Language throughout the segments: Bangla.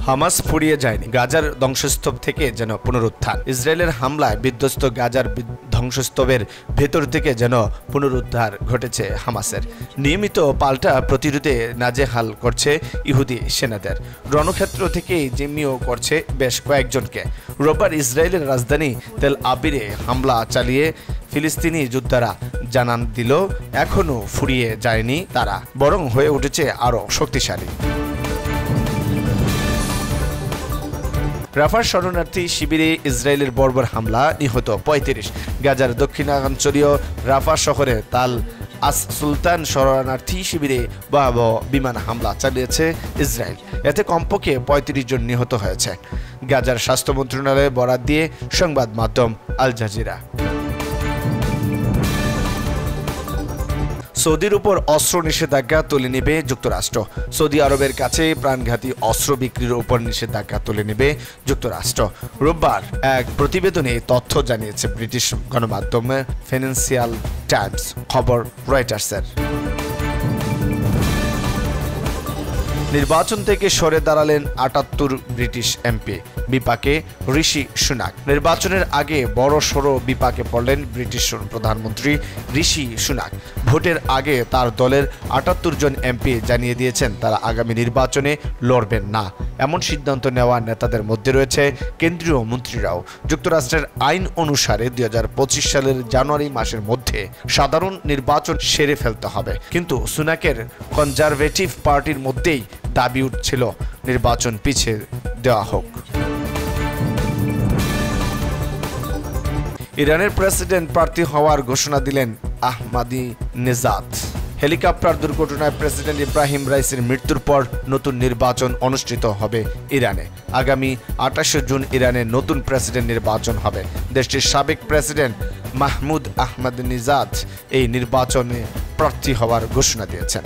হামাস ফুরিয়ে যায়নি, গাজার ধ্বংসস্তূপ থেকে যেন পুনরুত্থান। ইসরায়েলের হামলায় বিধ্বস্ত গাজার ধ্বংসস্তূপের ভেতর থেকে যেন পুনরুদ্ধার ঘটেছে হামাসের। নিয়মিত পাল্টা প্রতিরোধে নাজেহাল করছে ইহুদি সেনাদের, রণক্ষেত্র থেকে জিম্মিও করছে বেশ কয়েকজনকে। রোববার ইসরায়েলের রাজধানী তেল আবিবে হামলা চালিয়ে ফিলিস্তিনি যোদ্ধারা জানান দিল, এখনও ফুরিয়ে যায়নি তারা, বরং হয়ে উঠেছে আরও শক্তিশালী। রাফার শরণার্থী শিবিরে ইসরায়েলের বর্বর হামলা, নিহত ৩৫। গাজার দক্ষিণাঞ্চলীয় রাফা শহরে তাল আস সুলতান শরণার্থী শিবিরে ভয়াবহ বিমান হামলা চালিয়েছে ইসরায়েল। এতে কমপক্ষে ৩৫ জন নিহত হয়েছে, গাজার স্বাস্থ্য মন্ত্রণালয়ে বরাত দিয়ে সংবাদ মাধ্যম আল জাজিরা। সৌদির উপর অস্ত্র নিষেধাজ্ঞা তুলে নেবে যুক্তরাষ্ট্র। সৌদি আরবের কাছে প্রাণঘাতী অস্ত্র বিক্রির উপর নিষেধাজ্ঞা তুলে নেবে যুক্তরাষ্ট্র। রোববার এক প্রতিবেদনে তথ্য জানিয়েছে ব্রিটিশ গণমাধ্যম ফিনান্সিয়াল টাইমস, খবর রয়টার্সের। নির্বাচন থেকে সরে দাঁড়ালেন ৭৮ ব্রিটিশ এমপি, বিপাকে ঋষি সুনাক। নির্বাচনের আগে বড় সড়ো বিপাকে পড়লেন ব্রিটিশ প্রধানমন্ত্রী ঋষি সুনাক। ভোটের আগে তার দলের ৭৮ জন এমপি জানিয়ে দিয়েছেন তারা আগামী নির্বাচনে লড়বেন না। এমন সিদ্ধান্ত নেওয়া নেতাদের মধ্যে রয়েছে কেন্দ্রীয় মন্ত্রীরাও। যুক্তরাষ্ট্রের আইন অনুসারে ২০২৫ সালের জানুয়ারি মাসের মধ্যে সাধারণ নির্বাচন সেরে ফেলতে হবে, কিন্তু সুনাকের কনজারভেটিভ পার্টির মধ্যেই দাবি উঠছিল নির্বাচন পিছিয়ে দেওয়া হোক। ইরানের প্রেসিডেন্ট প্রার্থী হওয়ার ঘোষণা দিলেন আহমাদিনেজাদ। হেলিকপ্টার দুর্ঘটনায় প্রেসিডেন্ট ইব্রাহিম রাইসির মৃত্যুর পর নতুন নির্বাচন অনুষ্ঠিত হবে ইরানে। আগামী ২৮ জুন ইরানে নতুন প্রেসিডেন্ট নির্বাচন হবে। দেশটির সাবেক প্রেসিডেন্ট মাহমুদ আহমাদিনেজাদ এই নির্বাচনে প্রার্থী হওয়ার ঘোষণা দিয়েছেন।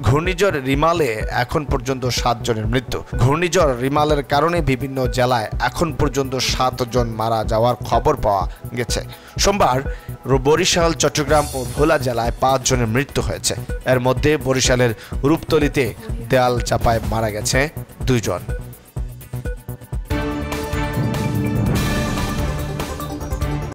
ঘূর্ণিঝড় রিমালে এখন পর্যন্ত ৭ জনের মৃত্যু। ঘূর্ণিঝড় রিমালের কারণে বিভিন্ন জেলায় এখন পর্যন্ত ৭ জন মারা যাওয়ার খবর পাওয়া গেছে। সোমবার বরিশাল, চট্টগ্রাম ও ভোলা জেলায় ৫ জনের মৃত্যু হয়েছে। এর মধ্যে বরিশালের রূপতলিতে দেয়াল চাপায় মারা গেছে ২ জন।